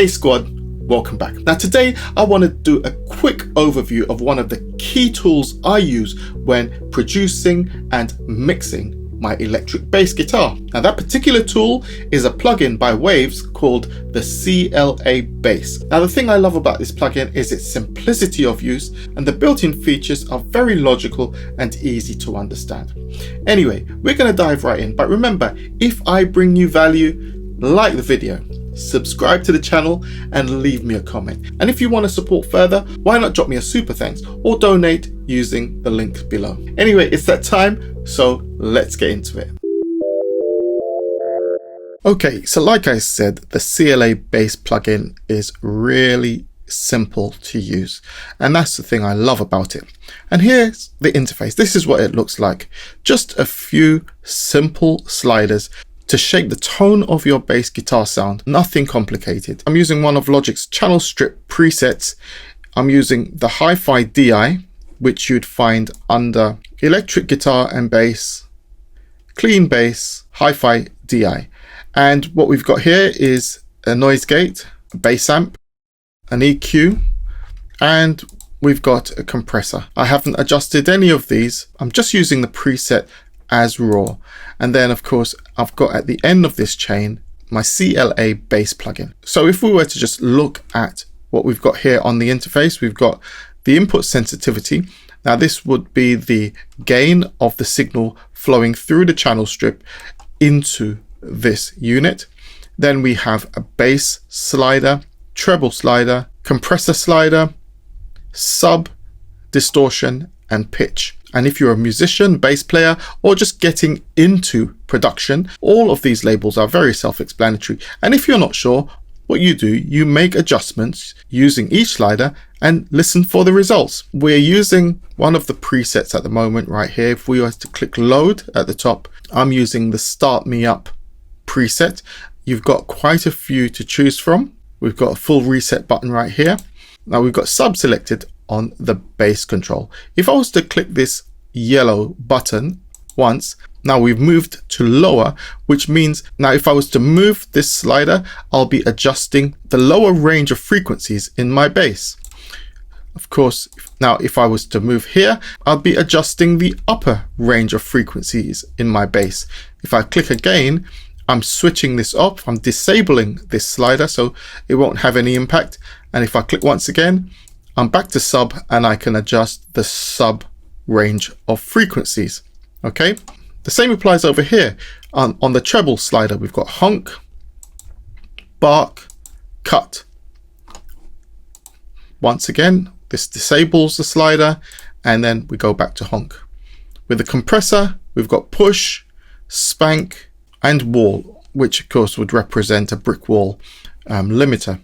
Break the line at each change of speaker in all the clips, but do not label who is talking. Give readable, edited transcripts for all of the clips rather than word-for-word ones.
Hey squad, welcome back. Now today I want to do a quick overview of one of the key tools I use when producing and mixing my electric bass guitar. Now that particular tool is a plugin by Waves called the CLA Bass. Now the thing I love about this plugin is its simplicity of use, and the built-in features are very logical and easy to understand. Anyway, we're going to dive right in, but remember, if I bring you value, like the video, subscribe to the channel and leave me a comment. And if you want to support further, why not drop me a super thanks or donate using the link below. Anyway, it's that time, so let's get into it. Okay, so like I said, the CLA Bass plugin is really simple to use, and that's the thing I love about it. And here's the interface. This is what it looks like. Just a few simple sliders to shape the tone of your bass guitar sound. Nothing complicated. I'm using one of Logic's channel strip presets. I'm using the Hi-Fi DI, which you'd find under electric guitar and bass, clean bass, Hi-Fi DI. And what we've got here is a noise gate, a bass amp, an EQ, and we've got a compressor. I haven't adjusted any of these. I'm just using the preset as raw. And then of course I've got at the end of this chain my CLA Bass plugin. So if we were to just look at what we've got here on the interface, we've got the input sensitivity. Now this would be the gain of the signal flowing through the channel strip into this unit. Then we have a bass slider, treble slider, compressor slider, sub, distortion, and pitch. And if you're a musician, bass player, or just getting into production, all of these labels are very self-explanatory. And if you're not sure, what you do, you make adjustments using each slider and listen for the results. We're using one of the presets at the moment right here. If we were to click load at the top, I'm using the Start Me Up preset. You've got quite a few to choose from. We've got a full reset button right here. Now we've got sub selected on the bass control. If I was to click this yellow button once, now we've moved to lower, which means now if I was to move this slider, I'll be adjusting the lower range of frequencies in my bass. Of course, now if I was to move here, I'll be adjusting the upper range of frequencies in my bass. If I click again, I'm switching this off. I'm disabling this slider so it won't have any impact. And if I click once again, I'm back to sub and I can adjust the sub range of frequencies. Okay, the same applies over here on the treble slider. We've got honk, bark, cut. Once again, this disables the slider and then we go back to honk. With the compressor, we've got push, spank, and wall, which of course would represent a brick wall limiter.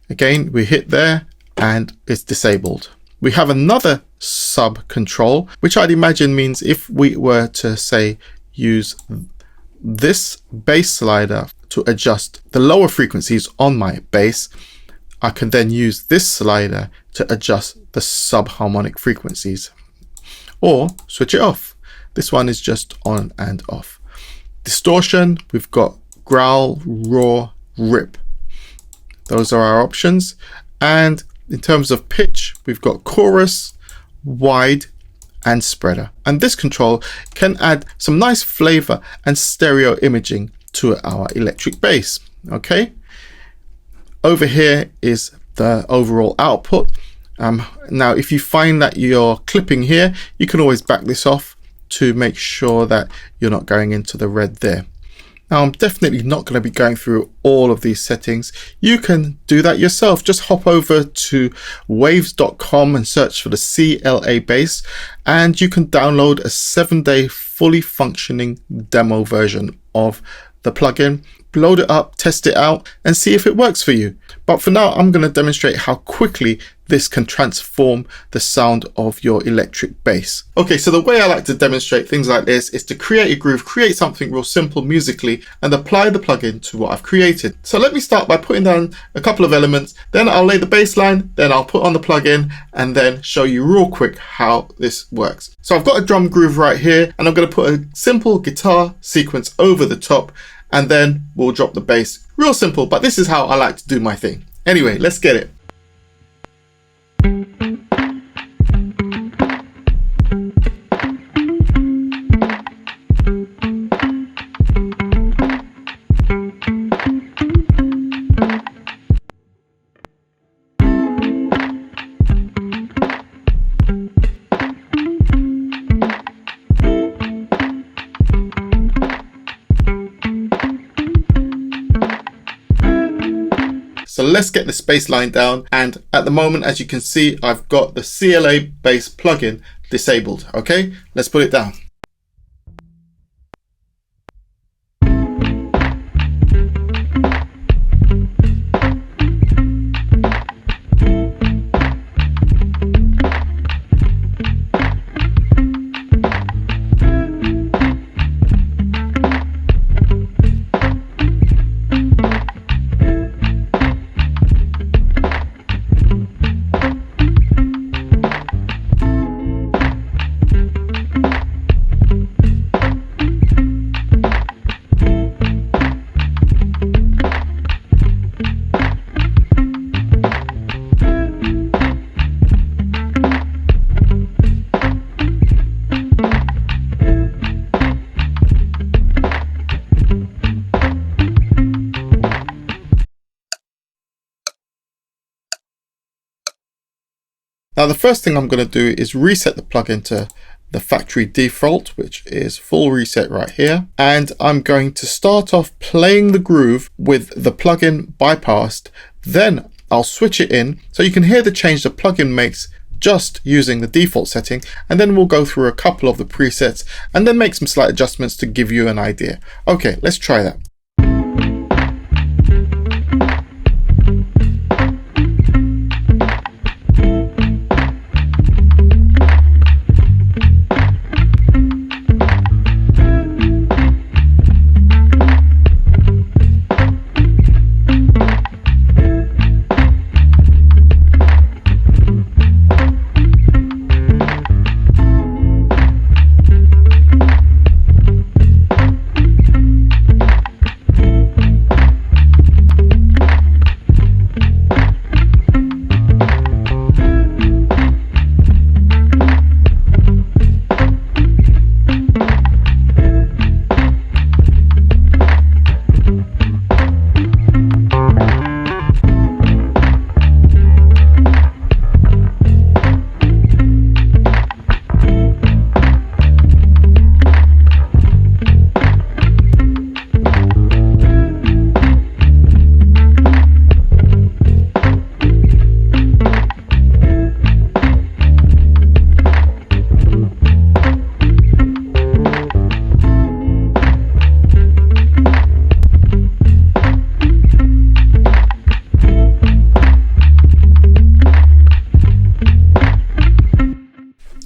Again, we hit there and it's disabled. We have another sub control, which I'd imagine means if we were to say use this bass slider to adjust the lower frequencies on my bass, I can then use this slider to adjust the subharmonic frequencies or switch it off. This one is just on and off. Distortion, we've got growl, raw, rip. Those are our options. And in terms of pitch, we've got chorus, wide, and spreader. And this control can add some nice flavor and stereo imaging to our electric bass. Okay. Over here is the overall output. Now, if you find that you're clipping here, you can always back this off to make sure that you're not going into the red there. Now, I'm definitely not going to be going through all of these settings. You can do that yourself. Just hop over to waves.com and search for the CLA Bass, and you can download a 7-day fully functioning demo version of the plugin. Load it up, test it out, and see if it works for you. But for now, I'm going to demonstrate how quickly this can transform the sound of your electric bass. Okay, so the way I like to demonstrate things like this is to create a groove, create something real simple musically, and apply the plugin to what I've created. So let me start by putting down a couple of elements, then I'll lay the bass line, then I'll put on the plugin, and then show you real quick how this works. So I've got a drum groove right here, and I'm going to put a simple guitar sequence over the top, and then we'll drop the bass. Real simple, but this is how I like to do my thing. Anyway, let's get it. So let's get the bass line down, and at the moment, as you can see, I've got the CLA Bass plugin disabled. Okay, let's put it down. Now the first thing I'm going to do is reset the plugin to the factory default, which is full reset right here. And I'm going to start off playing the groove with the plugin bypassed. Then I'll switch it in so you can hear the change the plugin makes just using the default setting. And then we'll go through a couple of the presets and then make some slight adjustments to give you an idea. Okay, let's try that.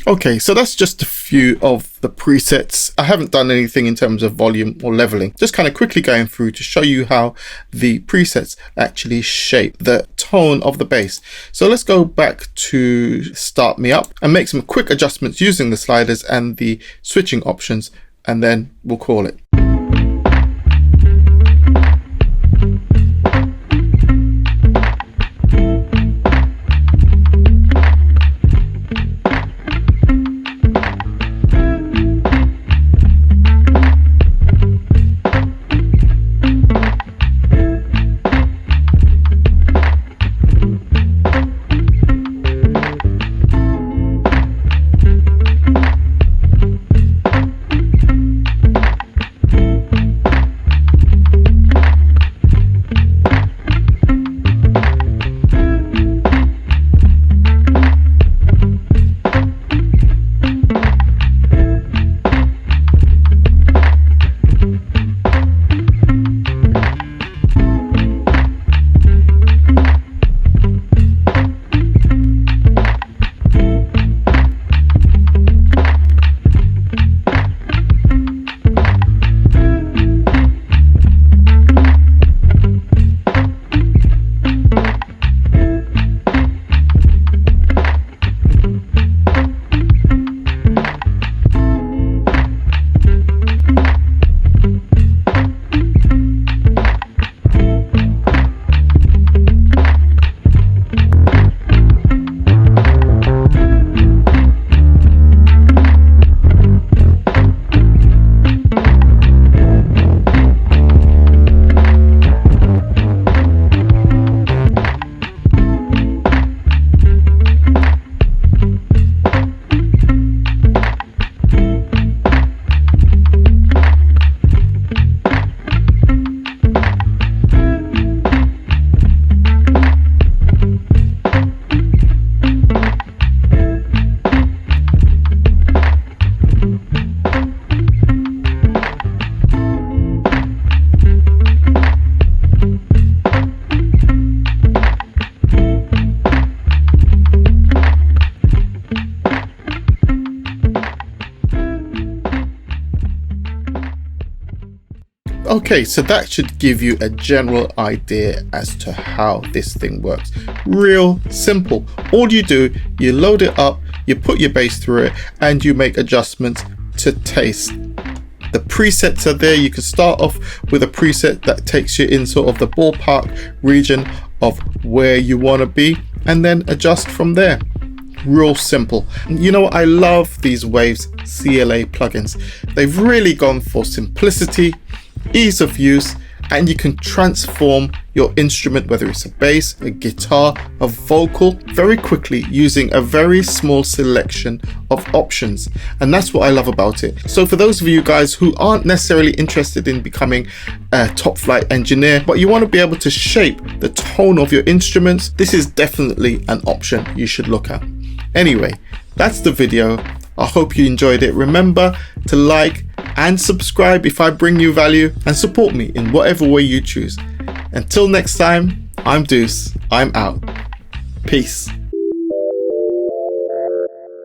Okay, so that's just a few of the presets. I haven't done anything in terms of volume or leveling, just kind of quickly going through to show you how the presets actually shape the tone of the bass. So let's go back to Start Me Up and make some quick adjustments using the sliders and the switching options, and then we'll call it. Okay, so that should give you a general idea as to how this thing works. Real simple. All you do, you load it up, you put your bass through it, and you make adjustments to taste. The presets are there. You can start off with a preset that takes you in sort of the ballpark region of where you want to be, and then adjust from there. Real simple. You know what? I love these Waves CLA plugins. They've really gone for simplicity, ease of use, and you can transform your instrument, whether it's a bass, a guitar, a vocal, very quickly using a very small selection of options. And that's what I love about it. So for those of you guys who aren't necessarily interested in becoming a top flight engineer, but you want to be able to shape the tone of your instruments, this is definitely an option you should look at. Anyway, that's the video. I hope you enjoyed it. Remember to like and subscribe if I bring you value, and support me in whatever way you choose. Until next time, I'm Deuce. I'm out. Peace.